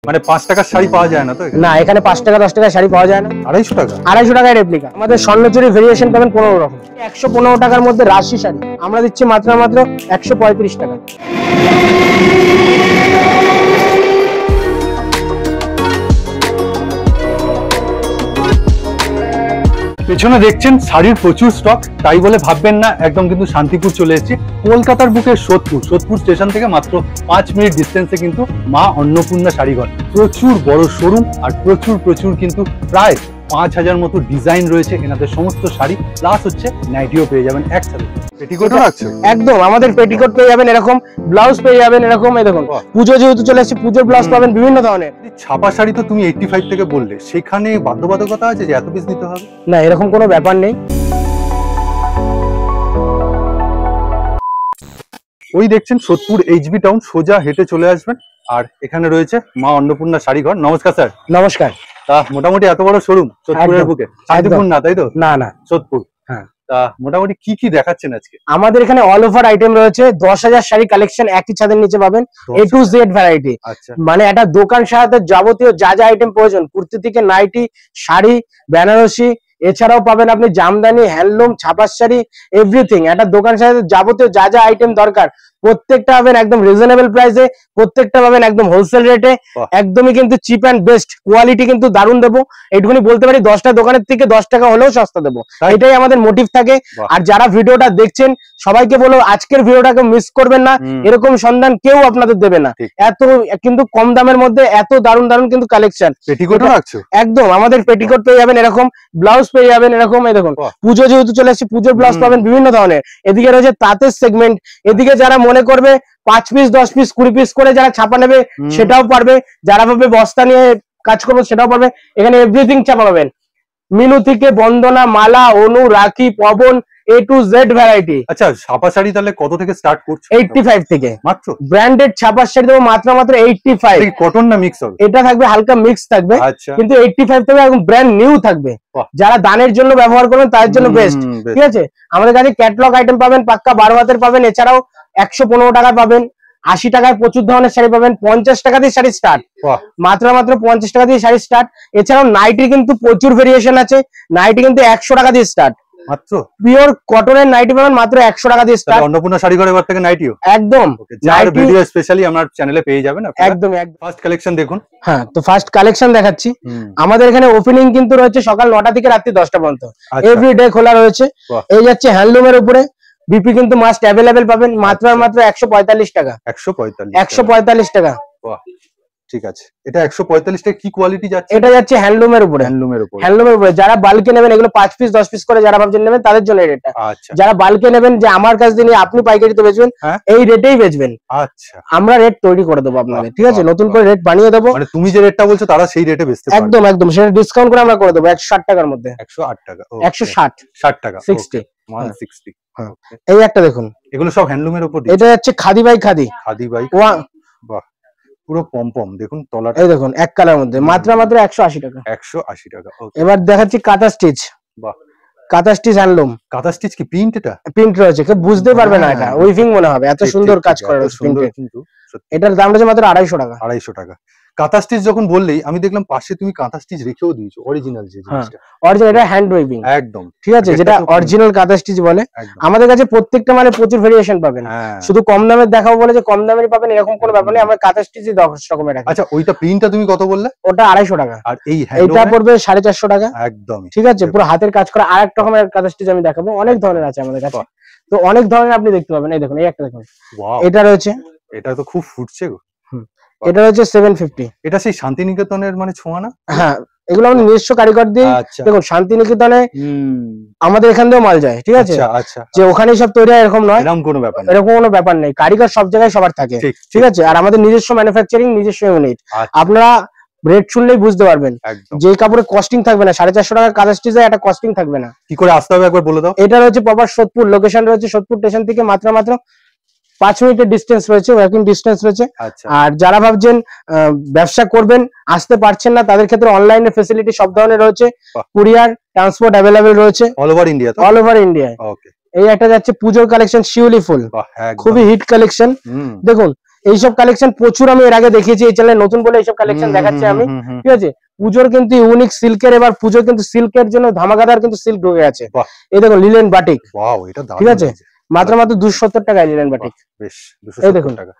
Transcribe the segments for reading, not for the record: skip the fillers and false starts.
মানে 5 টাকার শাড়ি পাওয়া যায় না তো? না, এখানে 5 টাকা 10 টাকার শাড়ি পাওয়া যায় না। 250 টাকা? 250 টাকায় রেপ্লিকা। আমাদের স্বর্ণচুরি ভেরিয়েশন পাবেন 15 রকম। 115 টাকার মধ্যে রাশি শাড়ি আমরা দিচ্ছি মাত্র 135 টাকা। পেছনে দেখছেন শাড়ির প্রচুর স্টক, তাই বলে ভাববেন না একদম কিন্তু শান্তিপুর চলে এসেছি। কলকাতার বুকে সোদপুর স্টেশন থেকে মাত্র 5 মিনিট ডিস্টেন্সে কিন্তু মা অন্নপূর্ণা শাড়িঘর। প্রচুর বড় শোরুম আর প্রচুর কিন্তু প্রায় 5000 মতো ডিজাইন রয়েছে এনাদের সমস্ত শাড়ি, প্লাস হচ্ছে নাইটিও পেয়ে যাবেন একসাথে। পেটিকোট আছে একদম, আমাদের পেটিকোট পেয়ে যাবেন এরকম, ব্লাউজ পেয়ে যাবেন এরকম। এই দেখুন পুজো যেহেতু চলে আসছে, পুজোর ব্লাউজ পাবেন বিভিন্ন ধরনের। ছাপা শাড়ি তো তুমি 85 থেকে বললে, সেখানে বাধ্যবাধকতা আছে যে এত পিস নিতে হবে? না, এরকম কোনো ব্যাপার নেই। ওই দেখছেন সোদপুর HB টাউন, সোজা হেঁটে চলে আসবেন আর এখানে রয়েছে মা অন্নপূর্ণা শাড়িঘর। নমস্কার স্যার। নমস্কার। তা মোটামুটি এত বড় শোরুম সোদপুরের বুকে, শান্তিপুর না তাই তো? না, সোদপুর। হ্যাঁ। তা মোটামুটি কি দেখাচ্ছেন আজকে? আমাদের এখানে অল ওভার আইটেম রয়েছে, 10,000 শাড়ি কালেকশন একই ছাদের নিচে পাবেন, A to Z ভ্যারাইটি। আচ্ছা, মানে একটা দোকান সাজাতে যাবতীয় যা আইটেম প্রয়োজন, কুর্তি থেকে নাইটি, শাড়ি, বেনারসি, এছাড়াও পাবেন আপনি জামদানি, হ্যান্ডলুম, ছাপার শাড়ি, এভরিথিং। একটা দোকান সাজাতে যাবতীয় যা আইটেম দরকার প্রত্যেকটা পাবেন একদম রিজনেবল প্রাইসে, প্রত্যেকটা পাবেন একদম হোলসেল রেটে, একদমই কিন্তু চিপ অ্যান্ড বেস্ট কোয়ালিটি কিন্তু দারুণ দেবো। এইটুকুনি বলতে পারি, 10টা দোকানের থেকে 10 টাকা হলেও সস্তা দেবো, এটাই আমাদের মোটিভ থাকে। আর যারা ভিডিওটা দেখছেন সবাইকে বলো আজকের ভিডিওটাকে মিস করবেন না, এরকম সন্ধান কেউ আপনাদের দেবে না। এত কিন্তু কম দামের মধ্যে এত দারুণ কিন্তু কালেকশন। পেটিকোট রাখছো? একদম, আমাদের পেটিকোট পেয়ে যাবেন এরকম, ব্লাউজ পেয়ে যাবেন এরকম। এই দেখুন পুজো যেহেতু চলে আসছে, পুজোর ব্লাউজ পাবেন বিভিন্ন ধরনের। এদিকে রয়েছে তাঁতের সেগমেন্ট, এদিকে যারা মনে করবে 5 পিস 10 পিস 20 পিস করে যারা ছাপা নেবে সেটাও পারবে, যারা ভাবে বস্তা নিয়ে কাজ করবে সেটাও পারবে। এখানে এভরিথিং ছাপা পাবেন, মিনু থেকে বন্দনা, Mala, Anu, Rakhi, Pawan, A to Z variety. আচ্ছা, ছাপা শাড়ি তাহলে কত থেকে স্টার্ট করছো? 85 থেকে মাত্র। ব্র্যান্ডেড ছাপার শাড়ি দেবো মাত্র 85। কটন না মিক্স হবে? এটা থাকবে হালকা মিক্স থাকবে, কিন্তু 85 থেকে একদম ব্র্যান্ড নিউ থাকবে। যারা দানের জন্য ব্যবহার করবেন তাদের জন্য বেস্ট। ঠিক আছে, আমাদের কাছে ক্যাটালগ আইটেম পাবেন, পাক্কা 12 হাতের পাবেন, এছাড়াও 115 টাকা পাবেন, 80 টাকায় প্রচুর ধরনের শাড়ি পাবেন, 50 টাকা দিয়ে শাড়ি স্টার্ট, মাত্র 50 টাকা দিয়ে শাড়ি স্টার্ট। এছাড়াও নাইটি কিন্তু প্রচুর ভেরিয়েশন আছে, নাইটি কিন্তু 100 টাকা দিয়ে স্টার্ট, মাত্র পিওর কটনের নাইটি পাবেন মাত্র 100 টাকা দিয়ে স্টার্ট। অন্নপূর্ণা শাড়িঘর এবার থেকে নাইটিও একদম ভিডিও স্পেশালি আমার চ্যানেলে পেয়ে যাবেন একদম। ফার্স্ট কালেকশন দেখুন। হ্যাঁ, তো ফার্স্ট কালেকশন দেখাচ্ছি। আমাদের এখানে ওপেনিং কিন্তু রয়েছে সকাল 9টা থেকে রাত্রি 10টা পর্যন্ত, এভরিডে খোলা রয়েছে। এই যাচ্ছে হ্যান্ডলুমের উপরে, বিপি কিন্তু মাস্ট অ্যাভেলেবেল পাবেন মাত্র 145 টাকা। 145 টাকা। ঠিক আছে, এটা 145 টাকা। কি কোয়ালিটি যাচ্ছে? এটা যাচ্ছে হ্যান্ডলুমের উপরে। যারা বাল্কে নেবেন, এগুলো 5 পিস 10 পিস করে যারা ভাবছেন নেবেন তাদের জন্য এটা। যারা বাল্কে নেবেন যে আমার কাছ দিয়ে নিয়ে আপনি পাইকারিতে বেচবেন, এই রেটেই বেচবেন। আচ্ছা, আমরা রেট তৈরি করে দেবো আপনাদের, ঠিক আছে, নতুন করে রেট বানিয়ে দেবো। মানে তুমি যে রেটটা বলছো তারা সেই রেটে বেচতে পারবে? একদম, সেটা ডিসকাউন্ট করে আমরা করে দেবো 160 টাকার মধ্যে। 108 টাকা? 160 টাকা, 60 160। এই একটা দেখুন, এগুলো সব হ্যান্ডলুমের উপর। এটা যাচ্ছে খাদি বাই খাদি। বাহ, পুরো পমপম দেখুন তলাটা। এই দেখুন এক কালার মধ্যে মাত্র 180 টাকা। 180 টাকা। এবার দেখাচ্ছি কাঁথা স্টিচ। বাহ, কাঁথা স্টিচ হ্যান্ডলুম। কাঁথা স্টিচ কি প্রিন্ট? এটা প্রিন্ট রয়েছে, কেউ বুঝতে পারবে না, এটা উইভিং মনে হবে, এত সুন্দর কাজ করা রয়েছে প্রিন্টে। এটার দাম রয়েছে মাত্র 250 টাকা। 250 টাকা। কাঁথা স্টিচ যখন বললেই আমি দেখলাম পাশে তুমি কাঁথা স্টিচ রেখেও দিয়েছো, অরিজিনাল যে জিনিসটা। অরিজিনাল, এটা হ্যান্ড ওয়েভিং একদম, ঠিক আছে, যেটা অরিজিনাল কাঁথা স্টিচ বলে। আমাদের কাছে প্রত্যেকটা মানে প্রচুর ভেরিয়েশন পাবেন, শুধু কম দামের দেখাবো বলে যে কম দামেরই পাবেন এরকম কোনো ব্যাপার নেই। আমরা কাঁথা স্টিচই 10 রকমের রাখি। আচ্ছা, ওইটা প্রিন্টটা তুমি কত বললে? ওটা 250 টাকা। আর এইটা পড়বে 450 টাকা একদম, ঠিক আছে, পুরো হাতের কাজ করা। আরেক রকমের কাঁথা স্টিচ আমি দেখাবো, অনেক ধরনের আছে আমাদের কাছে, তো অনেক ধরনের আপনি দেখতে পাবেন। এই দেখুন, এই একটা দেখুন, এটা রয়েছে, এটা তো খুব ফুটছে গো। এটা হচ্ছে 750। এটা সেই শান্তিনিকেতনের মানে ছোঁয়া না? হ্যাঁ, এগুলো আমাদের নিজস্ব কারিগর দিয়ে। দেখুন শান্তিনিকেতনে আমাদের এখান থেকেও মাল যায়, ঠিক আছে, যে ওখানেই সব তৈরি হয় এরকম নয়, এরকম কোনো ব্যাপার নেই। কারিগর সব জায়গায় সবার থাকে, ঠিক আছে। আর আমাদের নিজস্ব ম্যানুফ্যাকচারিং, নিজস্ব ইউনিট। আপনারা রেট শুনলেই বুঝতে পারবেন, যে কাপড়ে কস্টিং থাকবে না। 450 টাকা কাঁথা স্টিচ একটা কস্টিং থাকবে না। কি করে আসতে হবে একবার বলে দাও। এটা রয়েছে প্রপার সোদপুর, লোকেশন রয়েছে সোদপুর স্টেশন থেকে মাত্র 5 মিনিটের ডিস্টেন্স রয়েছে, ওয়াকিং ডিস্টেন্স রয়েছে। আর যারা ভাবছেন ব্যবসা করবেন, আসতে পারছেন না, তাদের ক্ষেত্রে অনলাইনে ফেসিলিটি সব ধরনের রয়েছে, কুরিয়ার ট্রান্সপোর্ট অ্যাভেলেবেল রয়েছে all over India. All over India. এই একটা যাচ্ছে পুজোর কালেকশন, শিউলি ফুল, খুবই হিট কালেকশন। দেখুন এইসব কালেকশন প্রচুর আমি এর আগে দেখিয়েছি, এই চ্যানেলে নতুন বলে এইসব কালেকশন দেখাচ্ছি আমি, ঠিক আছে। পুজোর কিন্তু ইউনিক সিল্কের, এবার পুজো কিন্তু সিল্কের জন্য ধামাকাদার কিন্তু সিল্ক ঢুকে গেছে। এই দেখুন লিলেন বাটিক, ঠিক আছে, মাত্র 270 টাকায় লিলেন বাটিক। বেশ 270 টাকা।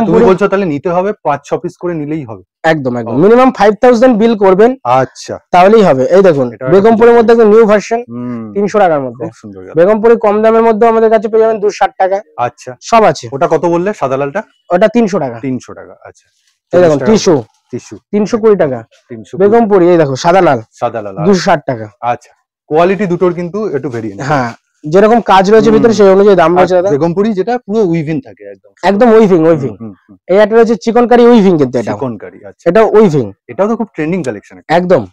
তুমি বলছো তাহলে নিতে হবে 5-6 পিস করে নিলেই হবে? একদম একদম, মিনিমাম 5000 বিল করবেন, আচ্ছা, তাহলেই হবে। এই দেখুন বেগমপুরের মধ্যে একটা নিউ ভার্সন 300 টাকার মধ্যে, বেগমপুরে কম দামের মধ্যে আমাদের কাছে পেয়ে যাবেন 260 টাকা। আচ্ছা, সব আছে। ওটা কত বললে সাদা লালটা? ওটা 300 টাকা। 300 টাকা, আচ্ছা। এই দেখুন টিস্যু 320 টাকা বেগমপুরি। এই দেখো সাদা লাল 260 টাকা। আচ্ছা, কোয়ালিটি দুটোর কিন্তু একটু ভেরিয়েন্ট। হ্যাঁ, যেরকম কাজ রয়েছে ভিতরে সেই অনুযায়ী দাম রয়েছে দাদা। বেগমপুরি যেটা পুরো উইভিং থাকে, একদম একদম উইভিং। এই একটা রয়েছে চিকনকারি উইভিং, কিন্তু এটা চিকনকারি। আচ্ছা, এটা উইভিং, এটাও তো খুব ট্রেন্ডিং কালেকশন একদম।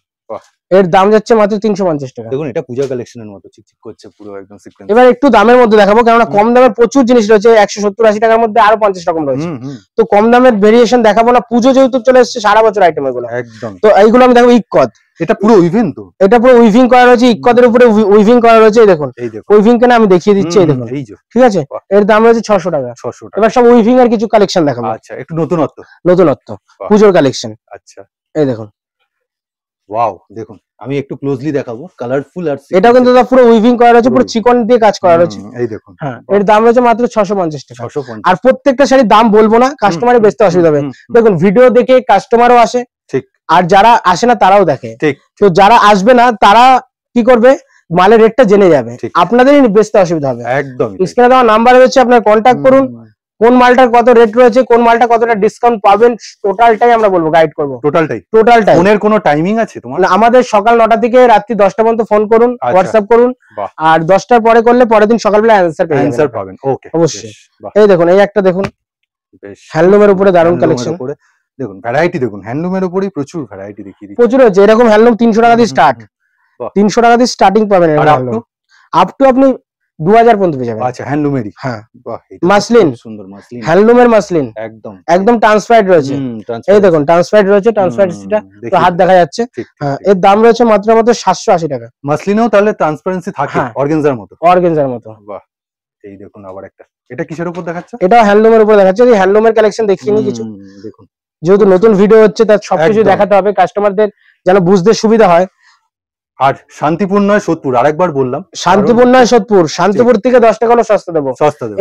এর দাম যাচ্ছে মাত্র 350 টাকা। দেখুন এটা পূজা কালেকশনের মতো চিকচিক করছে পুরো একদম সিকোয়েন্স। এবার একটু দামের মধ্যে দেখাবো, কারণ কম দামের প্রচুর জিনিস রয়েছে, 170-80 টাকার মধ্যে আরো 50 রকম রয়েছে। তো কম দামের ভেরিয়েশন দেখাবো না, পুজো যেহেতু চলে এসেছে সারা বছর আইটেম এগুলো একদম। তো এইগুলো আমি দেখাবো ইক্কত, এটা পুরো উইভিং, তো এটা পুরো উইভিং করা রয়েছে, ইক্কতের উপরে উইভিং করা রয়েছে। এই দেখুন উইভিং কেন আমি দেখিয়ে দিচ্ছি, এই দেখুন, ঠিক আছে। এর দাম রয়েছে 600 টাকা। এবার সব উইভিং এর কিছু কালেকশন দেখাবো। আচ্ছা, একটু নতুনত্ব পুজোর কালেকশন। আচ্ছা, এই দেখুন, ওয়াও, দেখুন আমি একটু ক্লোজলি দেখাবো, কালারফুল। আর এটা কিন্তু পুরো উইভিং করা রয়েছে, পুরো চিকন দিয়ে কাজ করা রয়েছে। এই দেখুন, হ্যাঁ, এর দাম রয়েছে মাত্র 650 টাকা। আর প্রত্যেকটা শাড়ির দাম বলবো না, কাস্টমারের বেচতে অসুবিধা হবে। দেখুন ভিডিও দেখে কাস্টমারও আসে, ঠিক, আর যারা আসে না তারাও দেখে, ঠিক। তো যারা আসবে না তারা কি করবে, মালের রেটটা জেনে যাবে, আপনাদেরই বেচতে অসুবিধা হবে। একদম, স্ক্রিনে দেওয়া নাম্বার রয়েছে, আপনারা কন্ট্যাক্ট করুন। কোন মালটার কত রেট রয়েছে, কোন মালটা কতটা ডিসকাউন্ট পাবেন, টোটালটাই আমরা বলবো, গাইড করবো। টোটালটাই ফোনের কোনো টাইমিং আছে তোমার? আমাদের সকাল 9টা থেকে রাত্রি 10টা পর্যন্ত ফোন করুন, হোয়াটসঅ্যাপ করুন, আর 10টার পরে করলে পরের দিন সকালবেলা অ্যানসার পাবেন। ওকে, অবশ্যই। এই দেখুন, এই একটা দেখুন, বেশ হ্যান্ডলুমের উপরে দারুণ কালেকশন। দেখুন ভ্যারাইটি, দেখুন হ্যান্ডলুমের উপরেই প্রচুর ভ্যারাইটি দেখিয়ে দিচ্ছি, প্রচুর আছে। এরকম হ্যান্ডলুম 300 টাকা দিয়ে স্টার্ট, 300 টাকা দিয়ে স্টার্টিং পাবেন, আপ টু আপনি 2000 পর্যন্ত পেয়ে যাবেন। আচ্ছা, হ্যান্ডলুমেরই, হ্যাঁ, বাহ, মাসলিন, সুন্দর মাসলিন, হ্যান্ডলুমের মাসলিন, একদম ট্রান্সপারেন্ট রয়েছে। এই দেখুন ট্রান্সপারেন্ট রয়েছে, ট্রান্সপারেন্সিটা তো হাত দেখা যাচ্ছে। হ্যাঁ, এর দাম রয়েছে মাত্র 780 টাকা। মাসলিনেও তাহলে ট্রান্সপারেন্সি থাকে, অর্গানজার মতো। বাহ, এই দেখুন আবার একটা, এটা কিসের উপর দেখাচ্ছে? এটা হ্যান্ডলুমের উপর দেখাচ্ছে। এই হ্যান্ডলুমের কালেকশন দেখিয়ে নি কিছু, দেখুন যেহেতু নতুন ভিডিও হচ্ছে তার সবকিছু দেখাতে হবে, কাস্টমারদের যেন বুঝতে সুবিধা হয়। আর শান্তিপুর নয় সোদপুর, আরেকবার বললাম, শান্তিপুর নয় সোদপুর, শান্তিপুর থেকে 10 টাকা হলো সস্তা দেবো।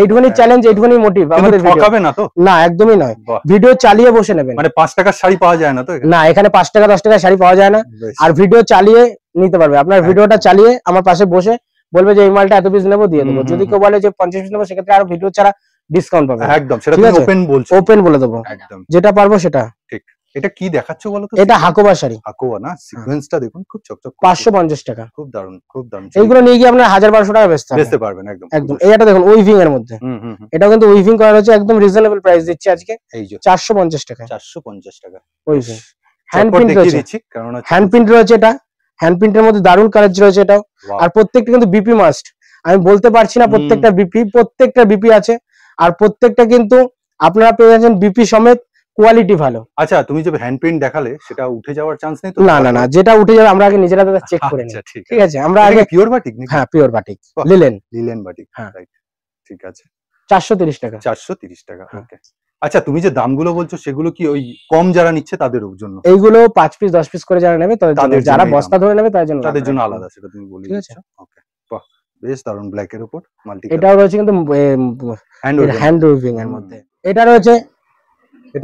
এইটুকুনি চ্যালেঞ্জ, এইটুকুনি মোটিভ আমাদের। ঠকাবে না তো? না, একদমই নয়, ভিডিও চালিয়ে বসে নেবেন। মানে 5 টাকার শাড়ি পাওয়া যায় না তো? না, এখানে 5 টাকা 10 টাকার শাড়ি পাওয়া যায় না, আর ভিডিও চালিয়ে নিতে পারবে। আপনার ভিডিওটা চালিয়ে আমার পাশে বসে বলবে যে এই মালটা এত পিস নেবো, দিয়ে দেবো। যদি কেউ বলে যে 50 পিস নেবো, সেক্ষেত্রে আর ভিডিও ছাড়া ডিসকাউন্ট পাবে। একদম, সেটা তুমি ওপেন বলে দেবো, একদম যেটা পারবো সেটা। ঠিক, এটা কি দেখাচ্ছ বলো তো? এটা হাকোবা শাড়ি, হাকোবা না, সিকোয়েন্সটা দেখুন খুব চকচক, 550 টাকা। খুব দারুন, খুব দারুন। এইগুলো নিয়ে গিয়ে আপনারা 1000-1200 টাকা বেচতে পারবেন, একদম। এইটা দেখুন উইভিং এর মধ্যে, এটা কিন্তু উইভিং করা হচ্ছে, একদম রিজনেবল প্রাইস দিচ্ছি আজকে। এই যে 450 টাকা, 450 টাকা উইভিং। হ্যান্ড প্রিন্ট রয়েছে, কারণ হ্যান্ড প্রিন্ট রয়েছে, এটা হ্যান্ড প্রিন্টের মধ্যে দারুন কালার রয়েছে এটাও। আর প্রত্যেকটা কিন্তু বিপি মাস্ট, আমি বলতে পারছি না প্রত্যেকটা বিপি আছে, আর প্রত্যেকটা কিন্তু আপনারা পেয়ে যাচ্ছেন বিপি সমেত, কোয়ালিটি ভালো। আচ্ছা, তুমি যে হ্যান্ড প্রিন্ট দেখালে সেটা উঠে যাওয়ার চান্স নেই তো? না, যেটা উঠে যাবে আমরা আগে নিজেরা চেক করে নিই, ঠিক আছে। আমরা আগে পিওর বাটিক, হ্যাঁ পিওর বাটিক, লিলেন বাটিক, হ্যাঁ রাইট, ঠিক আছে। 430 টাকা, 430 টাকা, ওকে। আচ্ছা, তুমি যে দামগুলো বলছো সেগুলো কি ওই কম যারা নিচ্ছে তাদের জন্য? এইগুলো 5 পিস 10 পিস করে যারা নেবে তাদের, যারা বস্তা ধরে নেবে তাদের জন্য আলাদা, সেটা তুমি বলে দিচ্ছ। ওকে, বাহ, বেশ দারুন। ব্ল্যাক এর উপর মাল্টি, এটাও রয়েছে কিন্তু হ্যান্ড উইভিং এর মধ্যে। এটা রয়েছে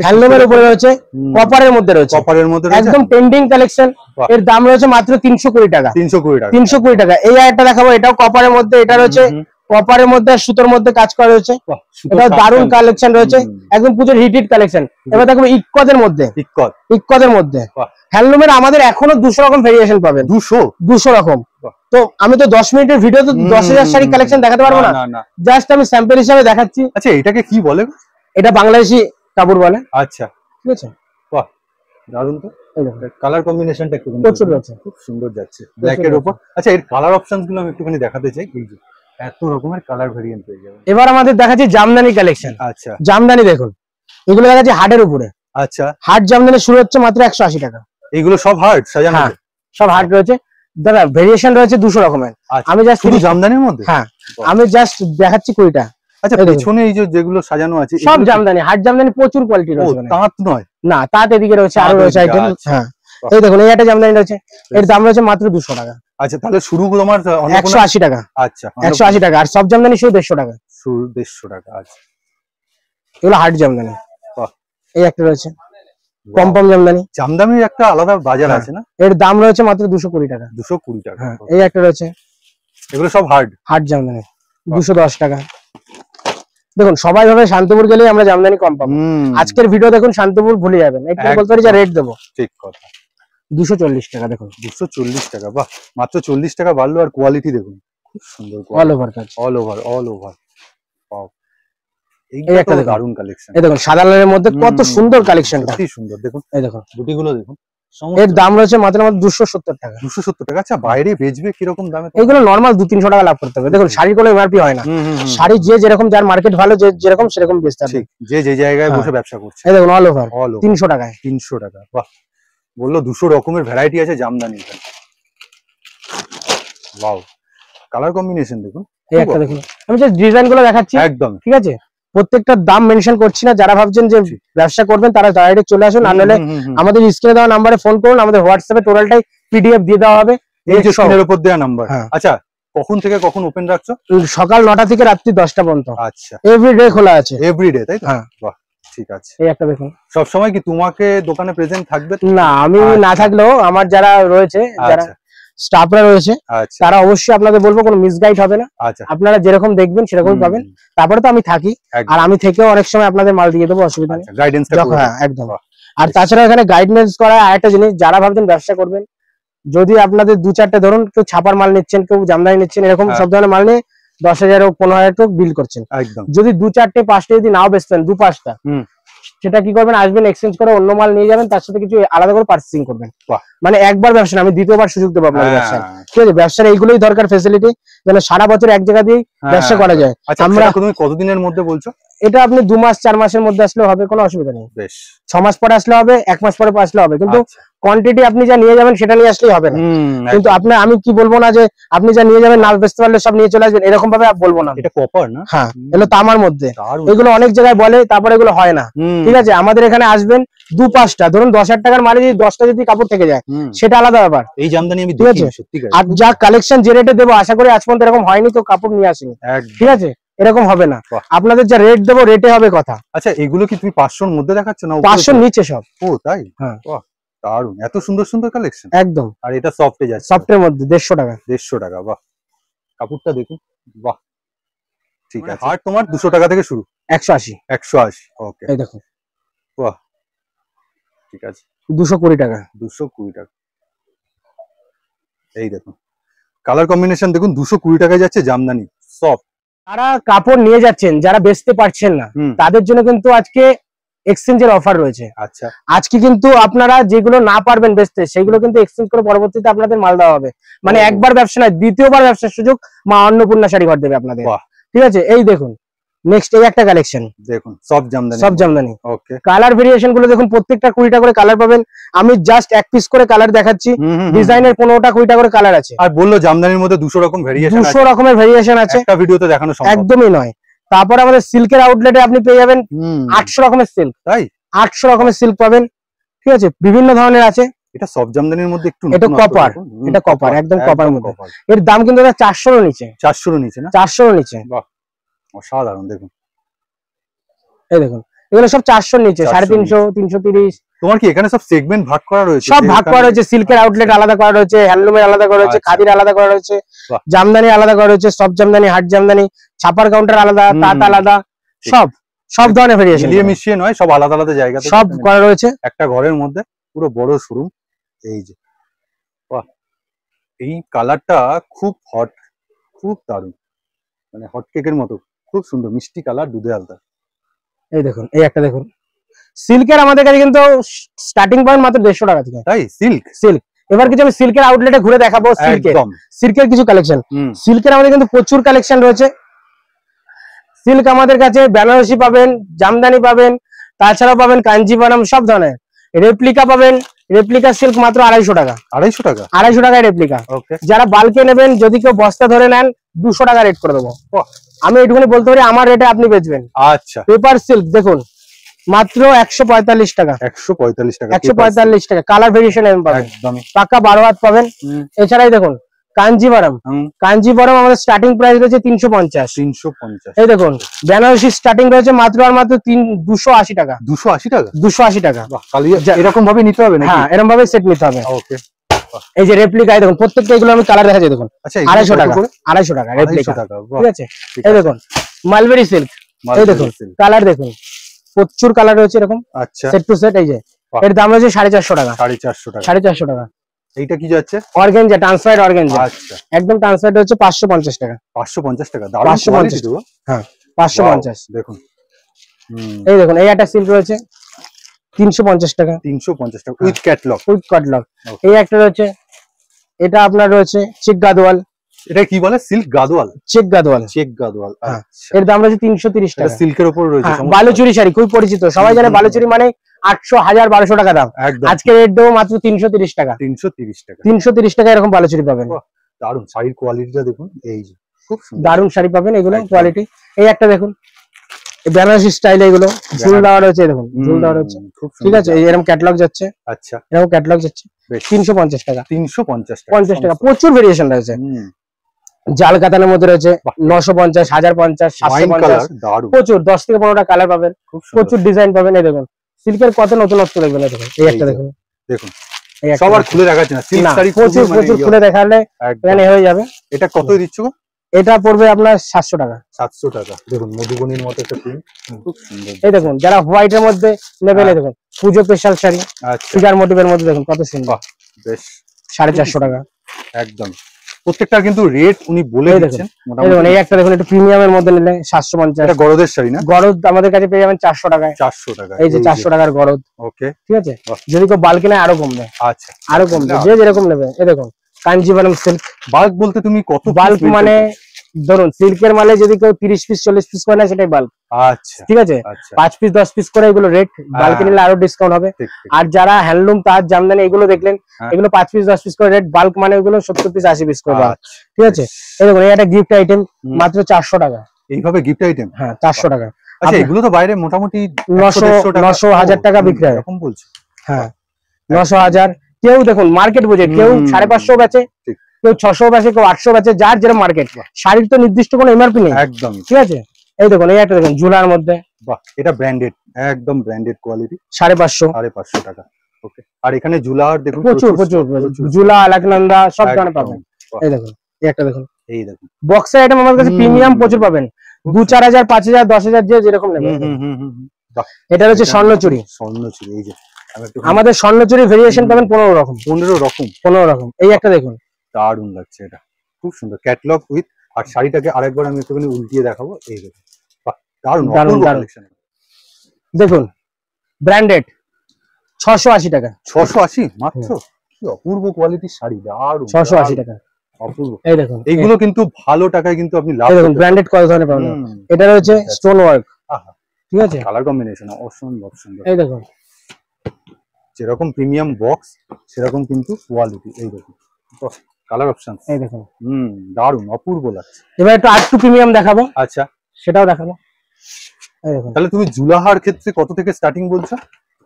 হ্যান্ডলুমের উপরে, রয়েছে কপারের মধ্যে, একদম ট্রেন্ডিং কালেকশন। এর দাম রয়েছে মাত্র 320 টাকা। 320 টাকা। এই একটা দেখাবো, এটাও কপারের মধ্যে, এটা রয়েছে কপারের মধ্যে সুতোর মধ্যে কাজ করা রয়েছে, এটা দারুন কালেকশন রয়েছে, একদম পুজোর হিট কালেকশন। এবার দেখো ইক্কতের মধ্যে হ্যান্ডলুমের আমাদের এখনো 200 রকম ভেরিয়েশন পাবেন। 200 রকম। তো আমি তো 10 মিনিটের ভিডিও তো 10,000 শাড়ি কালেকশন দেখাতে পারবো না, জাস্ট আমি স্যাম্পল হিসাবে দেখাচ্ছি। আচ্ছা, এটাকে কি বলে? এটা বাংলাদেশি কাপড় বলে। আচ্ছা, ঠিক আছে, বাহ, দারুন। তো কালার কম্বিনেশনটা একটু প্রচুর আছে, খুব সুন্দর যাচ্ছে ব্ল্যাক এর উপর। আচ্ছা, এর কালার অপশনস গুলো আমি একটুখানি দেখাতে চাই। এই যে এত রকমের কালার ভেরিয়েন্ট পেয়ে যাবেন। এবার আমাদের দেখাচ্ছি জামদানি কালেকশন। আচ্ছা, জামদানি দেখুন, এগুলো দেখাচ্ছি হার্টের উপরে। আচ্ছা, হার্ট জামদানি শুরু হচ্ছে মাত্র 180 টাকা। এগুলো সব হার্ট সাজানো, সব হার্ট রয়েছে দাদা, ভেরিয়েশন রয়েছে 200 রকমের। আমি জাস্ট শুধু জামদানির মধ্যে, হ্যাঁ আমি জাস্ট দেখাচ্ছি 20টা। আচ্ছা পেছনে এই যে যেগুলো সাজানো আছে সব জামদানি, হাট জামদানি, প্রচুর কোয়ালিটি রয়েছে। তাঁত নয় না, তাঁত এদিকে রয়েছে, আরো রয়েছে আইটেম। হ্যাঁ এই দেখুন এই একটা জামদানি রয়েছে, এর দাম রয়েছে মাত্র 200 টাকা। আচ্ছা তাহলে শুরু তোমার 180 টাকা। আচ্ছা 180 টাকা। আর সব জামদানি শুধু 150 টাকা। শুরু 150 টাকা। আচ্ছা এগুলো হাট জামদানি। এই একটা রয়েছে পমপম জামদানি। জামদানির একটা আলাদা বাজার আছে না? এর দাম রয়েছে মাত্র 220 টাকা। 220 টাকা। এই একটা রয়েছে, এগুলো সব হাট জামদানি, 210 টাকা। দেখুন সবাই ভাবে শান্তপুর গেলে আমরা জামদানি কম পাবো। আজকের ভিডিও দেখুন শান্তপুর ভুলে যাবেন। এটা বলতে পারি যে রেট দেবো। ঠিক কথা। 240 টাকা। দেখুন 240 টাকা। বাহ, মাত্র 40 টাকা বাড়লো। আর কোয়ালিটি দেখুন খুব সুন্দর, অল ওভার কাজ, অল ওভার। ওয়াও, এই একটা দারুন কালেকশন। এই দেখুন সাদা লালের মধ্যে কত সুন্দর কালেকশনটা, কি সুন্দর। দেখুন এই দেখুন বুটিগুলো দেখুন। এর দাম রয়েছে মাত্র 270 টাকা। 270 টাকা। আচ্ছা বাইরে বেচবে কি রকম দামে? এগুলো নরমাল 200-300 টাকা লাভ করতে হবে। দেখুন শাড়ির কোনো এমআরপি হয় না। শাড়ি যে যেরকম, যার মার্কেট ভালো, যে যেরকম সেরকম বেচতে হবে। যে যে জায়গায় বসে ব্যবসা করছে। এই দেখুন অল ওভার 300 টাকায়। 300 টাকা। বাহ, বললো 200 রকমের ভ্যারাইটি আছে জামদানি। ওয়াও, কালার কম্বিনেশন দেখুন। এই একটা দেখুন, আমি যে ডিজাইন গুলো দেখাচ্ছি একদম ঠিক আছে, প্রত্যেকটার দাম মেনশন করছি না। যারা ভাবছেন যে ব্যবসা করবেন তারা ডাইরেক্ট চলে আসুন, আর নাহলে আমাদের স্ক্রিনে দেওয়া নাম্বারে ফোন করুন। আমাদের হোয়াটসঅ্যাপে টোটালটাই পিডিএফ দিয়ে দেওয়া হবে। এই যে স্ক্রিনের উপর দেওয়া নাম্বার। আচ্ছা কখন থেকে কখন ওপেন রাখছো? সকাল 9টা থেকে রাত্রি 10টা পর্যন্ত। আচ্ছা এভরিডে খোলা আছে। এভরিডে, তাই তো? হ্যাঁ বাহ, ঠিক আছে। এই একটা দেখুন। সব সময় কি তোমাকে দোকানে প্রেজেন্ট থাকবে? না, আমি না থাকলেও আমার যারা রয়েছে, যারা স্টাফরা রয়েছে, তারা অবশ্যই আপনাদের বলবো, কোনো মিসগাইড হবে না। আপনারা যেরকম দেখবেন সেরকমই পাবেন। তারপরে তো আমি থাকি, আর আমি থেকেও অনেক সময় আপনাদের মাল দিয়ে দেবো, অসুবিধা নেই। হ্যাঁ একদম। আর তাছাড়া এখানে গাইডেন্স করা আরেকটা জিনিস, যারা ভাবছেন ব্যবসা করবেন, যদি আপনাদের 2-4টে ধরুন, কেউ ছাপার মাল নিচ্ছেন, কেউ জামদানি নিচ্ছেন, এরকম সব ধরনের মাল নিয়ে 10,000 ও 15,000 বিল করছেন, যদি 2-4টে-5টে যদি নাও বেচতেন, 2-5টা, সেটা কি করবেন, আসবেন এক্সচেঞ্জ করে অন্য মাল নিয়ে যাবেন, তার সাথে কিছু আলাদা করে পার্চেসিং করবেন। মানে একবার ব্যবসা না, আমি দ্বিতীয়বার সুযোগ দেবো আপনার ব্যবসা। ঠিক আছে, ব্যবসার এইগুলোই দরকার ফেসিলিটি, যেন সারা বছর এক জায়গা দিয়ে ব্যবসা করা যায়। আমরা কতদিনের মধ্যে বলছো? এটা আপনি 2 মাস 4 মাসের মধ্যে আসলে হবে, কোনো অসুবিধা নেই। 6 মাস পরে আসলে হবে, 1 মাস পরে আসলে হবে, কিন্তু কোয়ান্টিটি আপনি যা নিয়ে যাবেন সেটা নিয়ে আসলেই হবে না। কিন্তু আপনি, আমি কি বলবো না যে আপনি যা নিয়ে যাবেন না বেচতে পারলে সব নিয়ে চলে আসবেন, এরকম ভাবে বলবো না। এটা কপার না? হ্যাঁ, এগুলো তামার মধ্যে। এগুলো অনেক জায়গায় বলে, তারপরে এগুলো হয় না। ঠিক আছে, আমাদের এখানে আসবেন 2-5টা, ধরুন 10,000 টাকার মালে যদি 10টা যদি কাপড় থেকে যায়, সেটা আলাদা ব্যাপার। এই জামদানি আমি দেখি সত্যি। আর যা কালেকশন যে রেটে দেবো, আশা করি আজ পর্যন্ত এরকম হয়নি, তো কাপড় নিয়ে আসেনি। ঠিক আছে, এরকম হবে না। আপনাদের যা রেট দেবো, রেটে হবে কথা। আচ্ছা এগুলো কি তুমি 500-র মধ্যে দেখাচ্ছ না? 500-র নিচে সব। ও তাই? হ্যাঁ, বাহ দারুন, এত সুন্দর সুন্দর কালেকশন একদম। আর এটা সফটে যাচ্ছে, সফটের মধ্যে 150 টাকা। 150 টাকা। বাহ, কাপড়টা দেখুন। বাহ, ঠিক আছে। আর তোমার 200 টাকা থেকে শুরু? 180। ওকে, এই দেখুন। বাহ, ঠিক আছে। 220 টাকা। 220 টাকা। এই দেখুন কালার কম্বিনেশন দেখুন, 220 টাকায় যাচ্ছে জামদানি সফট। যারা কাপড় নিয়ে যাচ্ছেন, যারা বেচতে পারছেন না, তাদের জন্য কিন্তু আজকে এক্সচেঞ্জের অফার রয়েছে। আচ্ছা, আজকে কিন্তু আপনারা যেগুলো না পারবেন বেচতে, সেগুলো কিন্তু এক্সচেঞ্জ করে পরবর্তীতে আপনাদের মাল দেওয়া হবে। মানে একবার ব্যবসা নয়, দ্বিতীয়বার ব্যবসার সুযোগ মা অন্নপূর্ণা শাড়ি ঘর দেবে আপনাদের। ঠিক আছে, এই দেখুন নেক্সট এই একটা কালেকশন দেখুন, সব জামদানি। ওকে, কালার ভেরিয়েশন গুলো দেখুন, প্রত্যেকটা 20টা করে কালার পাবেন। আমি জাস্ট এক পিস করে কালার দেখাচ্ছি, ডিজাইনের 15টা 20টা করে কালার আছে। আর বললো জামদানির মধ্যে 200 রকম ভেরিয়েশন আছে। 200 রকমের ভেরিয়েশন আছে, একটা ভিডিওতে দেখানো সম্ভব একদমই নয়। তারপর আমাদের সিল্কের আউটলেটে আপনি পেয়ে যাবেন 800 রকমের সিল্ক। তাই 800 রকমের সিল্ক পাবেন। ঠিক আছে, বিভিন্ন ধরনের আছে। এটা সব জামদানির মধ্যে একটু, এটা কপার, এটা কপার, একদম কপার মধ্যে। এর দাম কিন্তু 400-এর নিচে। 400-এর নিচে না? 400-এর নিচে। বাহ, অসাধারণ। দেখুন এই দেখুন, এগুলো সব 400-এর নিচে, 350, 330। তোমার কি এখানে সব সেগমেন্ট ভাগ করা রয়েছে? সব ভাগ করা রয়েছে, সিল্কের আউটলেট আলাদা করা রয়েছে, হ্যান্ডলুমের আলাদা করা রয়েছে, খাদির আলাদা করা রয়েছে, জামদানি আলাদা করা রয়েছে, সব জামদানি, হাট জামদানি, ছাপার কাউন্টার আলাদা, তাঁত আলাদা, সব ধরনের ভেরিয়েশন, মিলিয়ে মিশিয়ে নয়, সব আলাদা আলাদা জায়গাতে সব করা রয়েছে একটা ঘরের মধ্যে, পুরো বড় শোরুম। এই যে বাহ, এই কালারটা খুব হট, খুব দারুণ, মানে হট কেকের মতো, খুব সুন্দর মিষ্টি কালার, দুধে আলতা। এই দেখুন, এই একটা দেখুন, সিল্কের আমাদের কাছে কিন্তু স্টার্টিং পয়েন্ট মাত্র 150 টাকা থেকে। তাই সিল্ক। এবার কিছু আমি সিল্কের আউটলেটে ঘুরে দেখাবো সিল্কের কিছু কালেকশন। সিল্কের আমাদের কিন্তু প্রচুর কালেকশন রয়েছে। সিল্ক আমাদের কাছে বেনারসি পাবেন, জামদানি পাবেন, তাছাড়াও পাবেন কাঞ্জিভারম, সব ধরনের রেপ্লিকা পাবেন। রেপ্লিকা সিল্ক মাত্র 250 টাকা। 250 টাকায় রেপ্লিকা। যারা বাল্কে নেবেন, যদি কেউ বস্তা ধরে নেন, 200 টাকা রেট করে দেবো। আমি এইটুকুনি বলতে পারি আমার রেটে আপনি বেচবেন। আচ্ছা, পেপার সিল্ক দেখুন মাত্র 145 টাকা। 145 টাকা, 145 টাকা। কালার ভেরিয়েশন পাবেন, একদমই পাকা 12 হাত পাবেন। এছাড়াই দেখুন কাঞ্জিভারাম, কাঞ্জিভারাম আমাদের স্টার্টিং প্রাইস রয়েছে 350। 350। এই দেখুন বেনারসি স্টার্টিং রয়েছে মাত্র আর মাত্র 280 টাকা। 280 টাকা, 280 টাকা। এরকম ভাবে নিতে হবে নাকি? হ্যাঁ, এরকম ভাবে সেট নিতে হবে। ওকে। এই যে রেপ্লিকা, দেখুন প্রত্যেকটা এগুলো আমি কালার দেখাচ্ছি দেখুন। 250 টাকা, 250 টাকা রেপ্লিকা। ঠিক আছে, এই দেখুন মালবেরি সিল্ক, এই দেখুন কালার দেখুন, প্রচুর কালার রয়েছে এরকম। আচ্ছা, সেট টু সেট। এই যে এর দাম রয়েছে 450 টাকা। 450 টাকা, 450 টাকা। এইটা কি যাচ্ছে? Organza, transferred organza. আচ্ছা, একদম ট্রান্সফারেড হচ্ছে 550 টাকা। 550 টাকা, দারুণ কোয়ালিটি তো। হ্যাঁ 550 দেখুন। এই দেখুন এই একটা সিল্ক রয়েছে 350 টাকা। 350 টাকা উইথ ক্যাটালগ, উইথ ক্যাটালগ। এই একটা রয়েছে, এটা আপনার রয়েছে চেক গাদওয়াল। এটা কি বলে? Silk Gadwal, check Gadwal, check Gadwal. এর দাম রয়েছে 330 টাকা। সিল্কের উপর রয়েছে। বালুচুরি শাড়ি খুব পরিচিত, সবাই জানে বালুচুরি মানে 800, 1000, 1200 টাকা দাম। আজকে রেট দেবো মাত্র 330 টাকা। 330 টাকা, 330 টাকা এরকম বালুচুরি পাবেন। দারুণ শাড়ির কোয়ালিটিটা দেখুন, এই যে খুব সুন্দর দারুণ শাড়ি পাবেন এগুলো কোয়ালিটি। এই একটা দেখুন বেনারসি স্টাইল, এগুলো ঝুল দেওয়া রয়েছে, দেখুন ঝুল দেওয়া রয়েছে। ঠিক আছে, এরকম ক্যাটালগ যাচ্ছে। আচ্ছা, এরকম ক্যাটালগ যাচ্ছে 350 টাকা। 350 টাকা, 50 টাকা। প্রচুর ভেরিয়েশন রয়েছে। জাল কাতানের মধ্যে রয়েছে 950, 1050, 750, প্রচুর 10 থেকে 15টা কালার পাবেন, প্রচুর ডিজাইন পাবেন। এই দেখুন সিল্কের কত নতুনত্ব দেখবেন। এই দেখুন এই একটা দেখুন, দেখুন সবার খুলে দেখাচ্ছে না, সিল্ক শাড়ি প্রচুর প্রচুর খুলে দেখালে এখানে হয়ে যাবে। এটা কতই দিচ্ছ গো? এটা পড়বে আপনার 700 টাকা। 700 টাকা। দেখুন মধুবনীর মতো একটা প্রিন্ট, খুব সুন্দর। এই দেখুন যারা হোয়াইট এর মধ্যে নেবেন, এই দেখুন পুজো স্পেশাল শাড়ি, ফিগার মোটিভের মধ্যে দেখুন কত সুন্দর। বেশ 450 টাকা একদম। প্রত্যেকটা কিন্তু রেট উনি বলে দিচ্ছেন। এই দেখুন এই একটা দেখুন, একটু প্রিমিয়ামের মধ্যে নিলে 750। এটা গরদের শাড়ি না? গরদ আমাদের কাছে পেয়ে যাবেন 400 টাকায়। 400 টাকা, এই যে 400 টাকার গরদ। ওকে, ঠিক আছে, যদি কেউ বাল্ক নেয় আরো কমবে। আচ্ছা, আরো কমবে, যে যেরকম নেবে। এই দেখুন কাঞ্জিভারাম সিল্ক। বাল্ক বলতে তুমি কত? বাল্ক মানে ধরুন সিল্কের মালে যদি কেউ 30 পিস 40 পিস করে না সেটাই বাল্ক। আচ্ছা, ঠিক আছে, 5 পিস 10 পিস করে এগুলো রেট, বাল্কে নিলে আরো ডিসকাউন্ট হবে। আর যারা হ্যান্ডলুম তার জামদানি এগুলো দেখলেন, এগুলো 5 পিস 10 পিস করে রেট, বাল্ক মানে এগুলো 70 পিস 80 পিস করে। ঠিক আছে, এই দেখুন এই একটা গিফট আইটেম মাত্র 400 টাকা। এইভাবে গিফট আইটেম? হ্যাঁ 400 টাকা। আচ্ছা, এগুলো তো বাইরে মোটামুটি 900, 1000 টাকা বিক্রি হয় এরকম বলছো? হ্যাঁ 900, 1000। কেউ দেখুন মার্কেট বোঝে, কেউ 550 বেচে, কেউ 600 বেচে, কেউ 800 বেচে, যার যেরকম মার্কেট। শাড়ির তো নির্দিষ্ট কোনো এমআরপি নেই। একদম। ঠিক আছে, এই দেখুন এই একটা দেখুন ঝুলার মধ্যে। বাহ, এটা ব্র্যান্ডেড, একদম ব্র্যান্ডেড কোয়ালিটি। 550, 550 টাকা। ওকে। আর এখানে ঝুলার দেখুন প্রচুর প্রচুর ঝুলা, আলাকনন্দা সব ধরনের পাবেন। এই দেখুন এই একটা দেখুন, এই দেখুন বক্সের আইটেম আমার কাছে প্রিমিয়াম প্রচুর পাবেন। 2-4000, 5000, 10000 যে যেরকম নেবেন। এটা হচ্ছে স্বর্ণচুরি। স্বর্ণচুরি, এই যে আমাদের স্বর্ণচুরি ভেরিয়েশন পাবেন 15 রকম। 15 রকম। এই একটা দেখুন, দারুণ লাগছে, এটা খুব সুন্দর ক্যাটালগ উইথ। আর শাড়িটাকে আরেকবার আমি একটুখানি উল্টিয়ে দেখাবো। এই দেখুন, বাহ দারুণ দারুণ কালেকশন। দেখুন ব্র্যান্ডেড 680 টাকা। 680 মাত্র? কি অপূর্ব কোয়ালিটির শাড়ি, দারুণ। 680 টাকা, অপূর্ব। এই দেখুন এইগুলো কিন্তু ভালো টাকায় কিন্তু আপনি লাভ। দেখুন ব্র্যান্ডেড কত ধরনের পাবেন। এটা রয়েছে স্টোন ওয়ার্ক। ঠিক আছে, কালার কম্বিনেশন অসম্ভব সুন্দর। এই দেখুন যেরকম প্রিমিয়াম বক্স সেরকম কিন্তু কোয়ালিটি। এই দেখুন কালার অপশন, এই দেখুন দারুণ অপূর্ব লাগছে। এবার একটু আরেকটু প্রিমিয়াম দেখাবো। আচ্ছা, সেটাও দেখাবো। এই দেখুন, তাহলে তুমি জুলাহার ক্ষেত্রে কত থেকে স্টার্টিং বলছো?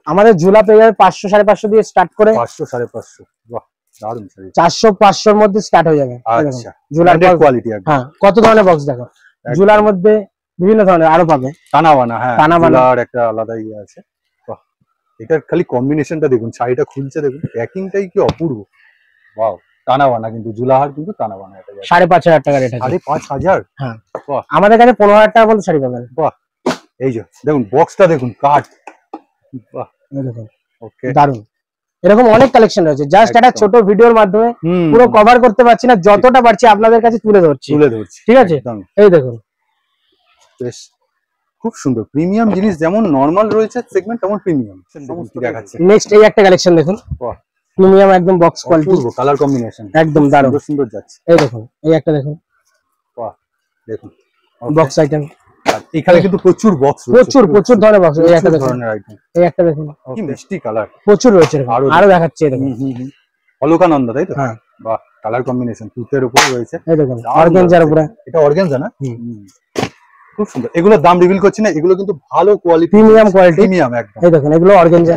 আমাদের জুলা পেয়ে যাবে 500, 550 দিয়ে স্টার্ট করে 500, 550। বাহ দারুণ শাড়ি। 400, 500 এর মধ্যে স্টার্ট হয়ে যাবে। আচ্ছা, জুলার কোয়ালিটি একদম। হ্যাঁ, কত ধরনের বক্স দেখো। জুলার মধ্যে বিভিন্ন ধরনের আরো পাবে। টানাবানা, হ্যাঁ জুলার একটা আলাদা ইয়ে আছে। বাহ, এটার খালি কম্বিনেশনটা দেখুন, শাড়িটা খুলছে দেখুন, প্যাকিংটাই কি অপূর্ব। ওয়াও, টানাবানা কিন্তু জুলাহার কিন্তু টানাবানা। এটা 5500 টাকা রেট আছে। 5500? হ্যাঁ, আমাদের কাছে 15000 টাকা বলে শাড়ি পাবেন। বাহ, এই যে দেখুন বক্সটা দেখুন, কাট। বাহ, এই দেখুন, ওকে দারুন। এরকম অনেক কালেকশন রয়েছে, জাস্ট একটা ছোট ভিডিওর মাধ্যমে পুরো কভার করতে পারছি না, যতটা পারছি আপনাদের কাছে তুলে ধরছি। ঠিক আছে, এই দেখুন বেশ খুব সুন্দর প্রিমিয়াম জিনিস। যেমন নরমাল রয়েছে সেগমেন্ট, তেমন প্রিমিয়াম দেখাচ্ছে। নেক্সট এই একটা কালেকশন দেখুন, প্রিমিয়াম একদম বক্স কোয়ালিটি, কালার কম্বিনেশন একদম দারুণ সুন্দর যাচ্ছে। এই দেখুন এই একটা দেখুন, বাহ দেখুন বক্স আইটেম। এখানে কিন্তু প্রচুর বক্স রয়েছে, প্রচুর প্রচুর ধরনের বক্স। এই একটা দেখুন, এই একটা দেখুন, কি মিষ্টি কালার, প্রচুর রয়েছে। আরো দেখাচ্ছি, এই দেখুন অলকানন্দা, তাই তো? হ্যাঁ, বাহ কালার কম্বিনেশন তুতের উপর রয়েছে। এই দেখুন অর্গানজার উপরে। এটা অর্গানজা না? খুব সুন্দর। এগুলোর দাম রিভিল করছি না, এগুলো কিন্তু ভালো কোয়ালিটি, প্রিমিয়াম কোয়ালিটি, প্রিমিয়াম একদম। এই দেখুন এগুলো অর্গানজা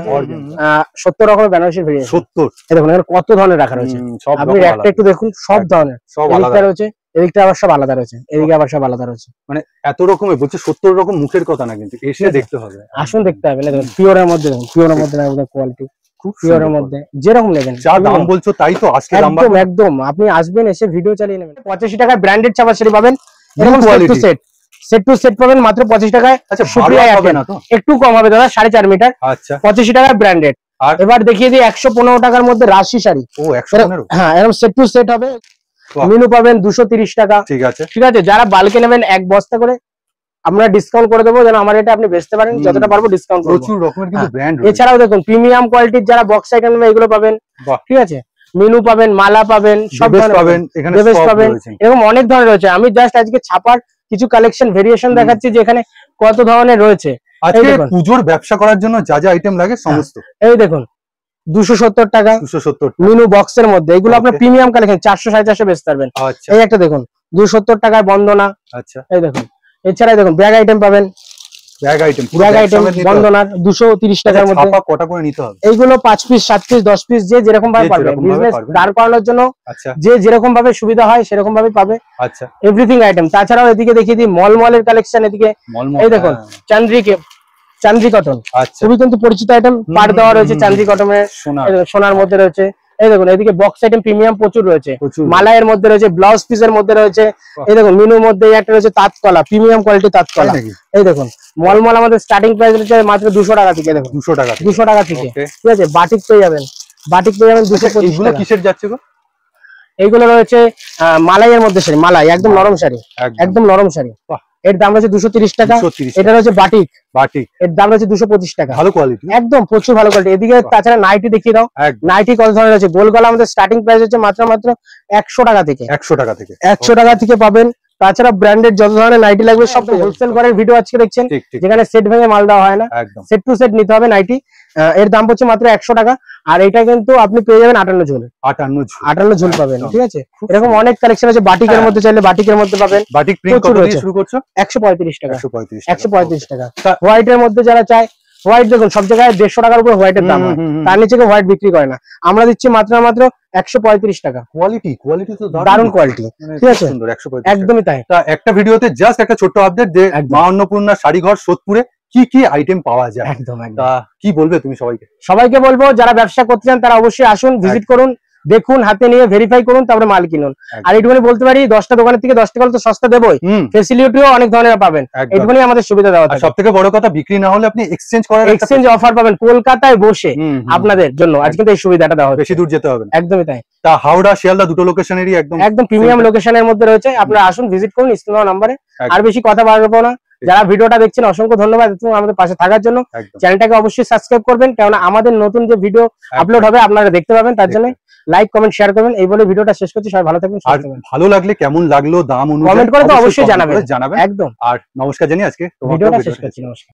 70 রকমের বেনারসি ভেরিয়েশন। 70 এই দেখুন এখানে কত ধরনের রাখা রয়েছে, আপনি একটা একটু দেখুন, সব ধরনের, সব আলাদা রয়েছে, এদিকটা আবার সব আলাদা রয়েছে, এদিকে আবার সব আলাদা রয়েছে। মানে এত রকমের বলছে, 70 রকম মুখের কথা না, কিন্তু এসে দেখতে হবে, আসুন দেখতে হবে। দেখুন পিওরের মধ্যে, দেখুন পিওরের মধ্যে কোয়ালিটি, খুব পিওরের মধ্যে যেরকম নেবেন, যা দাম বলছো তাই তো আজকে দাম একদম একদম। আপনি আসবেন, এসে ভিডিও চালিয়ে নেবেন। 85 টাকায় ব্র্যান্ডেড চাপা শাড়ি পাবেন, এরকম সেট টু সেট পাবেন মাত্র 25 টাকায়। আচ্ছা সুপ্রিয়া হবে না তো, একটু কম হবে দাদা, 4.5 মিটার। আচ্ছা 85 টাকায় ব্র্যান্ডেড। এবার দেখিয়ে দিই 115 টাকার মধ্যে রাশি শাড়ি। ও 115, হ্যাঁ এরকম সেট টু সেট হবে। মিনু পাবেন 230 টাকা। ঠিক আছে, ঠিক আছে। যারা বালকে নেবেন এক বস্তা করে, আমরা ডিসকাউন্ট করে দেবো, যেন আমার এটা আপনি বেচতে পারেন, যতটা পারবো ডিসকাউন্ট করব। প্রচুর রকমের কিন্তু ব্র্যান্ড রয়েছে। এছাড়াও দেখুন প্রিমিয়াম কোয়ালিটির যারা বক্স আইটেম নেবে এগুলো পাবেন, ঠিক আছে। মিনু পাবেন, মালা পাবেন, সব ধরনের পাবেন, এখানে সব পাবেন, এরকম অনেক ধরনের রয়েছে। আমি জাস্ট আজকে ছাপার কিছু কালেকশন ভেরিয়েশন দেখাচ্ছি যে এখানে কত ধরনের রয়েছে। আজকে পূজোর ব্যবসা করার জন্য যা যা আইটেম লাগে সমস্ত, এই দেখুন 270 টাকা 270 মিনু বক্সের মধ্যে, এগুলো আপনার প্রিমিয়াম কালেকশন 400 450 বেচতে পারবেন। এই একটা দেখুন 270 টাকায় বন্দনা। আচ্ছা এই দেখুন। এছাড়া দেখুন ব্যাগ আইটেম পাবেন, ব্যাগ আইটেম বন্দনার 230 টাকার মধ্যে। কটা করে নিতে হবে? এইগুলো 5 পিস 7 পিস 10 পিস যে যেরকম ভাবে পারবে, বিজনেস দাঁড় করানোর জন্য যে যেরকম ভাবে সুবিধা হয় সেরকম ভাবে পাবে। আচ্ছা এভরিথিং আইটেম। তাছাড়াও এদিকে দেখিয়ে দিই মলমলের কালেকশন। এদিকে এই দেখুন চান্দ্রি কটন, খুবই কিন্তু পরিচিত আইটেম, পাড় দেওয়া রয়েছে চান্দ্রি কটনের, সোনার মধ্যে রয়েছে। এই দেখুন এদিকে বক্স আইটেম প্রিমিয়াম প্রচুর রয়েছে, মালায়ের মধ্যে রয়েছে, ব্লাউজ পিসের মধ্যে রয়েছে। এই দেখুন মিনুর মধ্যে একটা রয়েছে তাঁতকলা, প্রিমিয়াম কোয়ালিটি তাঁতকলা। এই দেখুন মলমল আমাদের স্টার্টিং প্রাইস রয়েছে মাত্র 200 টাকা থেকে। দেখুন 200 টাকা থেকে, ঠিক আছে। বাটিক পেয়ে যাবেন, 225 টাকা। কিসের যাচ্ছে গো? এইগুলো রয়েছে মালাইয়ের মধ্যে শাড়ি, মালাই একদম নরম শাড়ি, একদম নরম শাড়ি। এর দাম রয়েছে 230 টাকা। এটা রয়েছে বাটিক, এর দাম রয়েছে 225 টাকা। ভালো কোয়ালিটি, একদম প্রচুর ভালো কোয়ালিটি। এদিকে তাছাড়া নাইটি দেখিয়ে দাও। নাইটি কত ধরনের রয়েছে? গোলগলা আমাদের স্টার্টিং প্রাইস হচ্ছে মাত্র 100 টাকা থেকে। 100 টাকা থেকে পাবেন। তাছাড়া ব্র্যান্ডেড যত ধরনের নাইটি লাগবে সব হোলসেল করার ভিডিও আজকে দেখছেন, যেখানে সেট ভেঙে মাল দেওয়া হয় না, সেট টু সেট নিতে হবে নাইটি। এর দাম হচ্ছে মাত্র 100 টাকা। আর এটা কিন্তু আপনি পেয়ে যাবেন 58 ঝোল, 58 ঝোল পাবেন, ঠিক আছে। এরকম অনেক কালেকশন আছে। বাটিকের মধ্যে চাইলে বাটিকের মধ্যে পাবেন। বাটিক প্রিন্ট কত দিয়ে শুরু করছো? 135 টাকা। 135 টাকা। হোয়াইটের মধ্যে যারা চায়, হোয়াইট দেখুন সব জায়গায় 150 টাকার উপরে হোয়াইটের দাম হয়, তার নিচে কেউ হোয়াইট বিক্রি করে না। আমরা দিচ্ছি মাত্র 135 টাকা। কোয়ালিটি তো দারুণ কোয়ালিটি, ঠিক আছে, একদমই তাই। তা একটা ভিডিওতে জাস্ট একটা ছোট্ট আপডেট যে মা অন্নপূর্ণা শাড়িঘর সোদপুরে কি কি আইটেম পাওয়া যায়। একদম তা কি বলবে তুমি সবাইকে? সবাইকে বলবো যারা ব্যবসা করতে চান তারা অবশ্যই আসুন, ভিজিট করুন, দেখুন, হাতে নিয়ে ভেরিফাই করুন, তারপরে মাল কিনুন। আর এইটুকুনি বলতে পারি 10টা দোকানের থেকে 10 টাকা তো সস্তা দেবই, ফেসিলিটিও অনেক ধরনের পাবেন। এইটুকুনি আমাদের সুবিধা দেওয়া থাকে। সবথেকে বড় কথা বিক্রি না হলে আপনি এক্সচেঞ্জ অফার পাবেন কলকাতায় বসে আপনাদের জন্য। আজ কিন্তু এই সুবিধাটা দেওয়া হয়, বেশি দূর যেতে হবে না। একদমই তাই। তা হাওড়া শিয়ালদা দুটো লোকেশনেরই একদম প্রিমিয়াম লোকেশনের মধ্যে রয়েছে। আপনারা আসুন, ভিজিট করুন স্ক্রিনে নাম্বারে। আর বেশি কথা বাড়াবো না। যারা ভিডিওটা দেখছেন অসংখ্য ধন্যবাদ আমাদের পাশে থাকার জন্য। চ্যানেলটাকে অবশ্যই সাবস্ক্রাইব করবেন, কারণ আমাদের নতুন যে ভিডিও আপলোড হবে আপনারা দেখতে পাবেন। তার জন্য লাইক কমেন্ট শেয়ার করবেন। এই বলে ভিডিওটা শেষ করছি। সবাই ভালো থাকবেন। আর ভালো লাগলে কেমন লাগলো দাম অনুযায়ী কমেন্ট করে তো অবশ্যই জানাবেন। একদম। আর নমস্কার জানি আজকে ভিডিওটা শেষ করছি। নমস্কার।